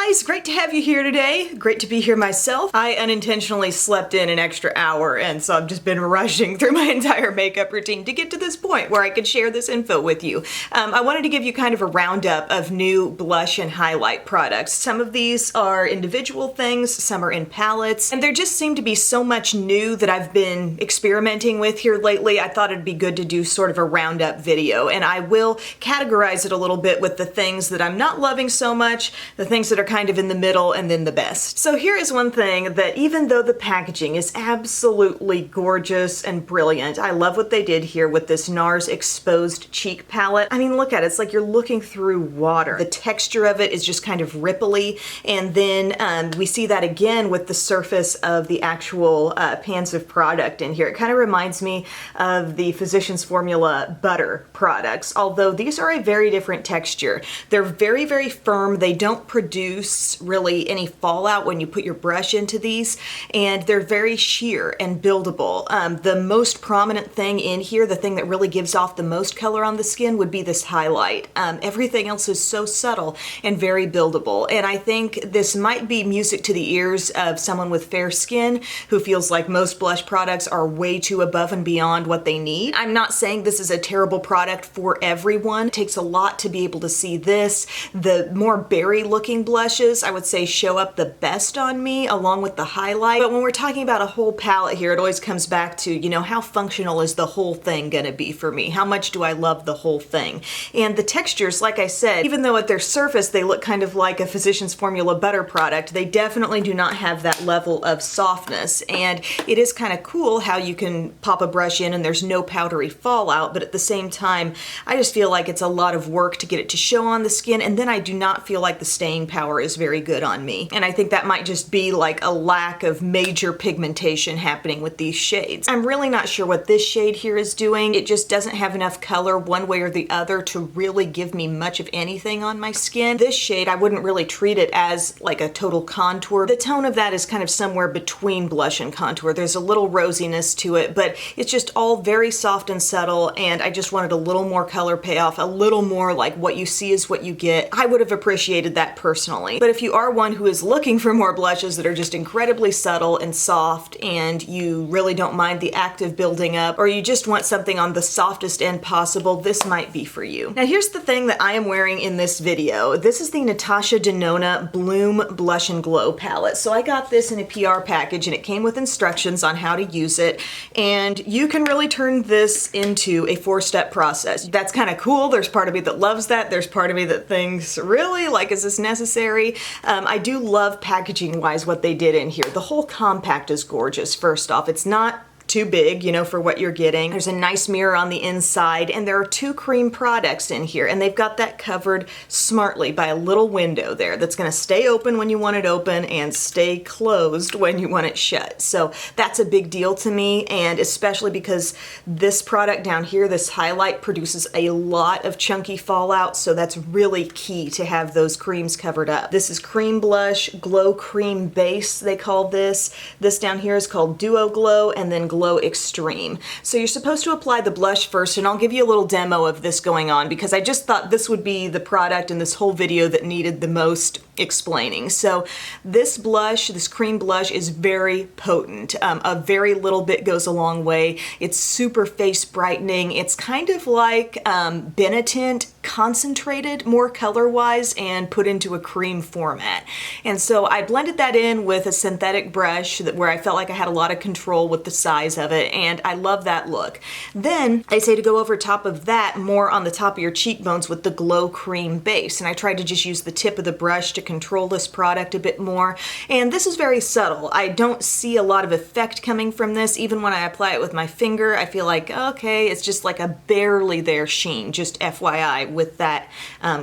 guys, great to have you here today. Great to be here myself. I unintentionally slept in an extra hour, and so I've just been rushing through my entire makeup routine to get to this point where I could share this info with you. I wanted to give you kind of a roundup of new blush and highlight products. Some of these are individual things, some are in palettes, and there just seemed to be so much new that I've been experimenting with here lately. I thought it'd be good to do sort of a roundup video, and I will categorize it a little bit with the things that I'm not loving so much, the things that are kind of in the middle, and then the best. So here is one thing that, even though the packaging is absolutely gorgeous and brilliant, I love what they did here with this NARS Exposed Cheek Palette. I mean, look at it. It's like you're looking through water. The texture of it is just kind of ripply, and then we see that again with the surface of the actual pans of product in here. It kind of reminds me of the Physicians Formula butter products, although these are a very different texture. They're very, very firm. They don't produce really any fallout when you put your brush into these, and they're very sheer and buildable. The most prominent thing in here, the thing that really gives off the most color on the skin, would be this highlight. Everything else is so subtle and very buildable, and I think this might be music to the ears of someone with fair skin who feels like most blush products are way too above and beyond what they need. I'm not saying this is a terrible product for everyone. It takes a lot to be able to see this. The more berry looking blushes, I would say, show up the best on me along with the highlight. But when we're talking about a whole palette here, it always comes back to, you know, how functional is the whole thing gonna be for me? How much do I love the whole thing? And the textures, like I said, even though at their surface they look kind of like a Physicians Formula butter product, they definitely do not have that level of softness. And it is kind of cool how you can pop a brush in and there's no powdery fallout, but at the same time, I just feel like it's a lot of work to get it to show on the skin, and then I do not feel like the staying power is very good on me. And I think that might just be like a lack of major pigmentation happening with these shades. I'm really not sure what this shade here is doing. It just doesn't have enough color one way or the other to really give me much of anything on my skin. This shade, I wouldn't really treat it as like a total contour. The tone of that is kind of somewhere between blush and contour. There's a little rosiness to it, but it's just all very soft and subtle, and I just wanted a little more color payoff, a little more like what you see is what you get. I would have appreciated that personally. But if you are one who is looking for more blushes that are just incredibly subtle and soft, and you really don't mind the active building up, or you just want something on the softest end possible, this might be for you. Now here's the thing that I am wearing in this video. This is the Natasha Denona Bloom Blush and Glow palette. So I got this in a PR package, and it came with instructions on how to use it, and you can really turn this into a 4-step process. That's kind of cool. There's part of me that loves that. There's part of me that thinks, really? Like, is this necessary? I do love packaging-wise what they did in here. The whole compact is gorgeous, first off. It's not too big, you know, for what you're getting. There's a nice mirror on the inside, and there are 2 cream products in here, and they've got that covered smartly by a little window there that's gonna stay open when you want it open and stay closed when you want it shut. So that's a big deal to me, and especially because this product down here, this highlight, produces a lot of chunky fallout, so that's really key to have those creams covered up. This is Cream Blush, Glow Cream Base, they call this. This down here is called Duo Glow, and then Glow Extreme. So you're supposed to apply the blush first, and I'll give you a little demo of this going on because I just thought this would be the product in this whole video that needed the most explaining. So this blush, this cream blush, is very potent. A very little bit goes a long way. It's super face brightening. It's kind of like Benetint concentrated more color-wise and put into a cream format. And so I blended that in with a synthetic brush where I felt like I had a lot of control with the size of it, and I love that look. Then they say to go over top of that more on the top of your cheekbones with the Glow Cream Base, and I tried to just use the tip of the brush to control this product a bit more, and this is very subtle. I don't see a lot of effect coming from this. Even when I apply it with my finger, I feel like, okay, it's just like a barely there sheen, just FYI, with that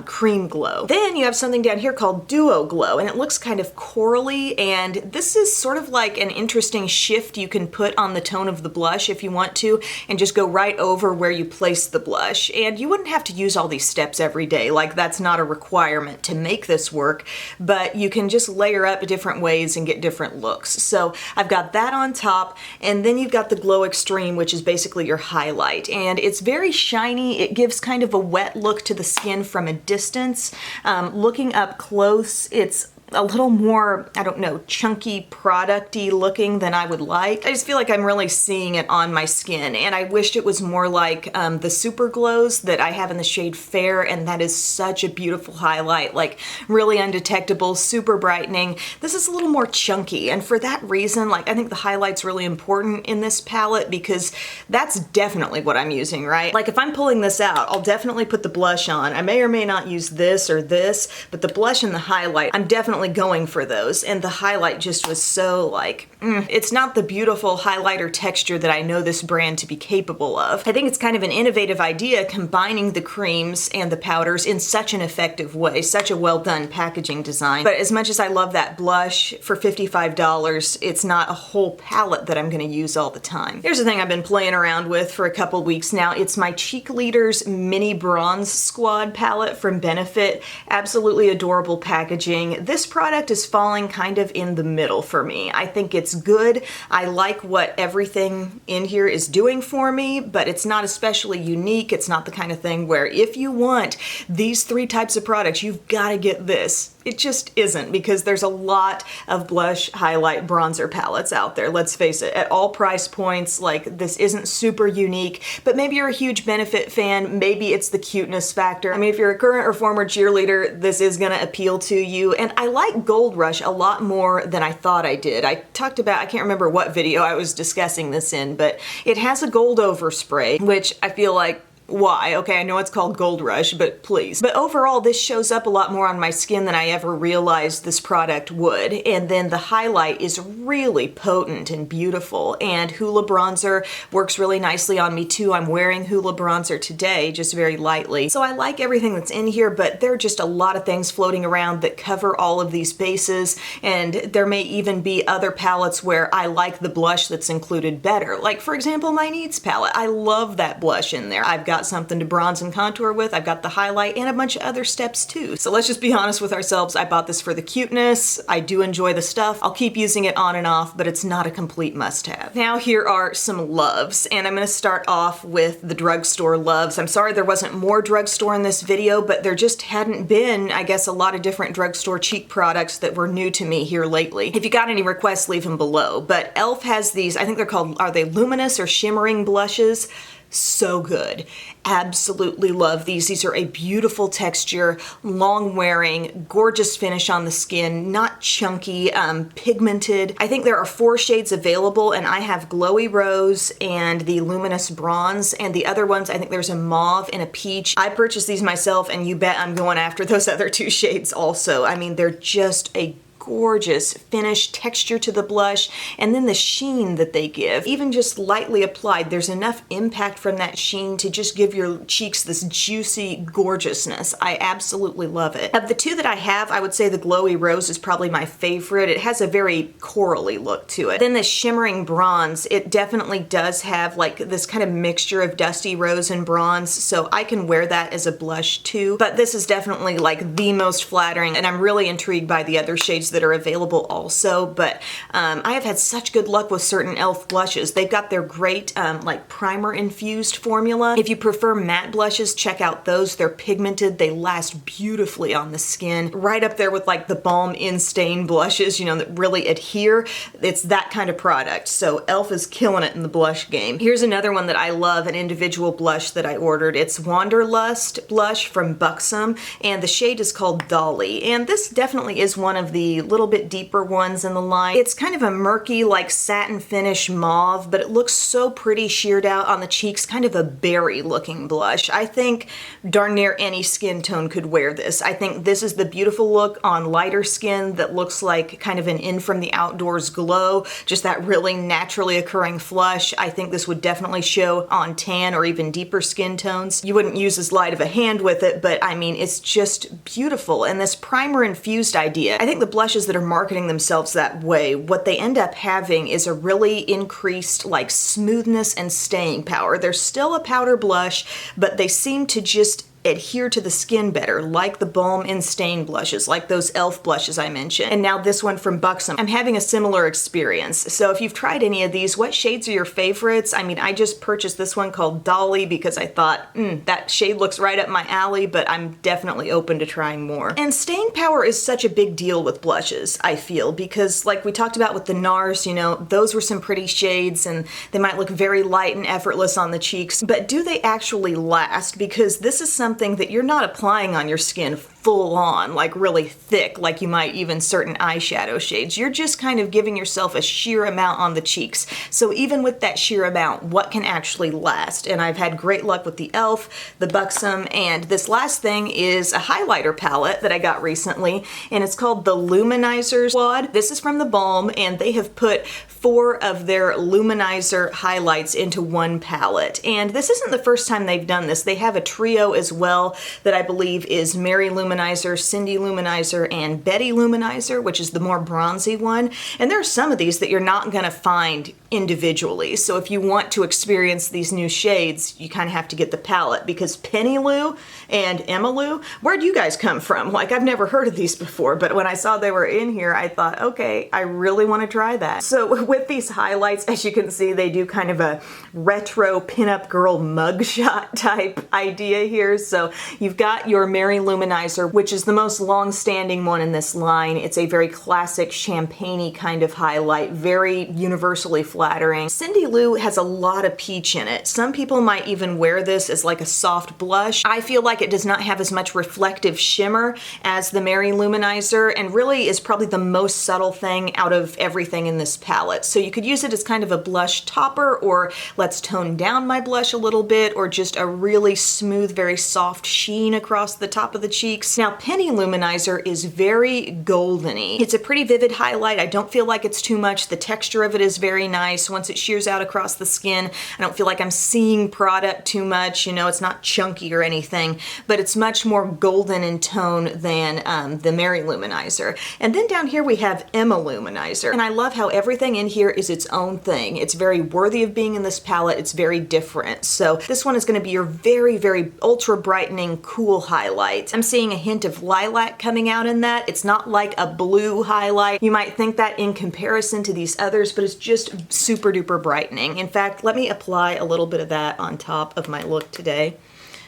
cream glow. Then you have something down here called Duo Glow, and it looks kind of corally, and this is sort of like an interesting shift you can put on the tone of the blush if you want to, and just go right over where you place the blush. And you wouldn't have to use all these steps every day, like that's not a requirement to make this work, but you can just layer up different ways and get different looks. So I've got that on top, and then you've got the Glow Extreme, which is basically your highlight, and it's very shiny. It gives kind of a wet look to the skin from a distance. Looking up close, it's a little more, I don't know, chunky, product-y looking than I would like. I just feel like I'm really seeing it on my skin, and I wished it was more like the Super Glows that I have in the shade Fair, and that is such a beautiful highlight, like really undetectable, super brightening. This is a little more chunky, and for that reason, like, I think the highlight's really important in this palette because that's definitely what I'm using, right? Like, if I'm pulling this out, I'll definitely put the blush on. I may or may not use this or this, but the blush and the highlight, I'm definitely going for those, and the highlight just was so like, it's not the beautiful highlighter texture that I know this brand to be capable of. I think it's kind of an innovative idea combining the creams and the powders in such an effective way, such a well done packaging design. But as much as I love that blush, for $55, it's not a whole palette that I'm gonna use all the time. Here's the thing I've been playing around with for a couple weeks now. It's my Cheek Leaders Mini Bronze Squad palette from Benefit. Absolutely adorable packaging. This product is falling kind of in the middle for me. I think it's good. I like what everything in here is doing for me, but it's not especially unique. It's not the kind of thing where if you want these 3 types of products, you've got to get this. It just isn't, because there's a lot of blush, highlight, bronzer palettes out there. Let's face it, at all price points. Like, this isn't super unique, but maybe you're a huge Benefit fan. Maybe it's the cuteness factor. I mean, if you're a current or former cheerleader, this is gonna appeal to you. And I like Gold Rush a lot more than I thought I did. I talked about, I can't remember what video I was discussing this in, but it has a gold overspray, which I feel like, why? Okay, I know it's called Gold Rush, but please. But overall, this shows up a lot more on my skin than I ever realized this product would. And then the highlight is really potent and beautiful. And Hoola Bronzer works really nicely on me too. I'm wearing Hoola Bronzer today, just very lightly. So I like everything that's in here, but there are just a lot of things floating around that cover all of these bases. And there may even be other palettes where I like the blush that's included better. Like, for example, my Needs palette. I love that blush in there. I've got something to bronze and contour with. I've got the highlight and a bunch of other steps too. So let's just be honest with ourselves. I bought this for the cuteness. I do enjoy the stuff. I'll keep using it on and off, but it's not a complete must-have. Now here are some loves, and I'm gonna start off with the drugstore loves. I'm sorry there wasn't more drugstore in this video, but there just hadn't been, I guess, a lot of different drugstore cheek products that were new to me here lately. If you got any requests, leave them below. But e.l.f. has these, I think they're called, are they luminous or shimmering blushes? So good. Absolutely love these. These are a beautiful texture, long wearing, gorgeous finish on the skin, not chunky, pigmented. I think there are 4 shades available, and I have Glowy Rose and the Luminous Bronze, and the other ones, I think there's a mauve and a peach. I purchased these myself, and you bet I'm going after those other 2 shades also. I mean, they're just a gorgeous finish, texture to the blush, and then the sheen that they give. Even just lightly applied, there's enough impact from that sheen to just give your cheeks this juicy gorgeousness. I absolutely love it. Of the 2 that I have, I would say the Glowy Rose is probably my favorite. It has a very corally look to it. Then the Shimmering Bronze, it definitely does have like this kind of mixture of dusty rose and bronze, so I can wear that as a blush too. But this is definitely like the most flattering, and I'm really intrigued by the other shades that are available also. But I have had such good luck with certain e.l.f. blushes. They've got their great like primer infused formula. If you prefer matte blushes, check out those. They're pigmented, they last beautifully on the skin. Right up there with like the Balm In Stain blushes, you know, that really adhere. It's that kind of product. So e.l.f. is killing it in the blush game. Here's another one that I love, an individual blush that I ordered. It's Wanderlust blush from Buxom, and the shade is called Dolly. And this definitely is one of the little bit deeper ones in the line. It's kind of a murky, like satin finish mauve, but it looks so pretty sheared out on the cheeks, kind of a berry looking blush. I think darn near any skin tone could wear this. I think this is the beautiful look on lighter skin that looks like kind of an in from the outdoors glow, just that really naturally occurring flush. I think this would definitely show on tan or even deeper skin tones. You wouldn't use as light of a hand with it, but I mean, it's just beautiful. And this primer infused idea, I think the blushes that are marketing themselves that way, what they end up having is a really increased like smoothness and staying power. They're still a powder blush, but they seem to just adhere to the skin better, like the Balm in Stain blushes, like those e.l.f. blushes I mentioned, and now this one from Buxom. I'm having a similar experience. So if you've tried any of these, what shades are your favorites? I mean, I just purchased this one called Dolly because I thought, that shade looks right up my alley, but I'm definitely open to trying more. And staying power is such a big deal with blushes, I feel, because like we talked about with the NARS, you know, those were some pretty shades and they might look very light and effortless on the cheeks, but do they actually last? Because this is something that you're not applying on your skin full on, like really thick, like you might even certain eyeshadow shades. You're just kind of giving yourself a sheer amount on the cheeks. So even with that sheer amount, what can actually last? And I've had great luck with the e.l.f., the Buxom, and this last thing is a highlighter palette that I got recently, and it's called the Luminizer Squad. This is from the Balm, and they have put 4 of their Luminizer highlights into one palette. And this isn't the first time they've done this. They have a trio as well that I believe is Mary Luminizer, Cindy Luminizer, and Betty Luminizer, which is the more bronzy one. And there are some of these that you're not gonna find individually. So if you want to experience these new shades, you kind of have to get the palette, because Penny Lou and Emma Lou, where do you guys come from? Like, I've never heard of these before, but when I saw they were in here, I thought, okay, I really want to try that. So with these highlights, as you can see, they do kind of a retro pinup girl mugshot type idea here. So you've got your Mary Luminizer, which is the most long-standing one in this line. It's a very classic champagne-y kind of highlight, very universally flattering. Cindy Lou has a lot of peach in it. Some people might even wear this as like a soft blush. I feel like it does not have as much reflective shimmer as the Mary Luminizer, and really is probably the most subtle thing out of everything in this palette. So you could use it as kind of a blush topper, or let's tone down my blush a little bit, or just a really smooth, very soft sheen across the top of the cheeks. Now, Penny Luminizer is very goldeny. It's a pretty vivid highlight. I don't feel like it's too much. The texture of it is very nice. Once it shears out across the skin, I don't feel like I'm seeing product too much. You know, it's not chunky or anything, but it's much more golden in tone than the Mary Luminizer. And then down here we have Emma Luminizer. And I love how everything in here is its own thing. It's very worthy of being in this palette. It's very different. So this one is going to be your very, very ultra brightening, cool highlight. I'm seeing a hint of lilac coming out in that. It's not like a blue highlight. You might think that in comparison to these others, but it's just super duper brightening. In fact, let me apply a little bit of that on top of my look today,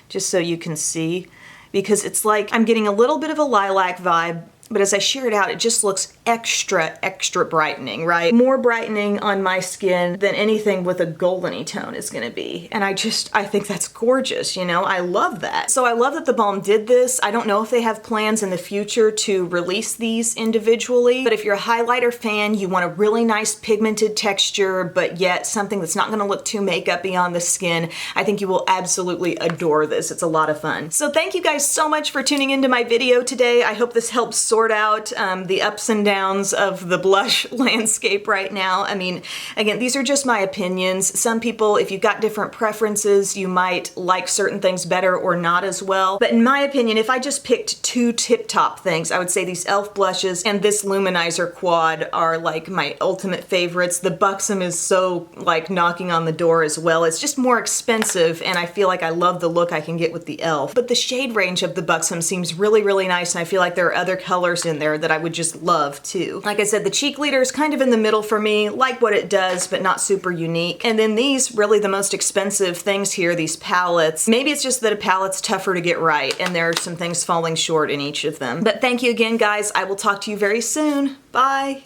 just so you can see, because it's like I'm getting a little bit of a lilac vibe, but as I shear it out, it just looks extra, extra brightening, right? More brightening on my skin than anything with a goldeny tone is gonna be. And I think that's gorgeous, you know? I love that. So I love that the Balm did this. I don't know if they have plans in the future to release these individually, but if you're a highlighter fan, you want a really nice pigmented texture, but yet something that's not gonna look too makeup-y on the skin, I think you will absolutely adore this. It's a lot of fun. So thank you guys so much for tuning into my video today. I hope this helps sort out the ups and downs of the blush landscape right now. I mean, again, these are just my opinions. Some people, if you've got different preferences, you might like certain things better or not as well. But in my opinion, if I just picked 2 tip-top things, I would say these e.l.f. blushes and this Luminizer quad are like my ultimate favorites. The Buxom is so like knocking on the door as well. It's just more expensive, and I feel like I love the look I can get with the e.l.f. But the shade range of the Buxom seems really, really nice, and I feel like there are other colors in there that I would just love too. Like I said, the cheek leader is kind of in the middle for me, like what it does, but not super unique. And then these, really the most expensive things here, these palettes. Maybe it's just that a palette's tougher to get right, and there are some things falling short in each of them. But thank you again, guys. I will talk to you very soon. Bye.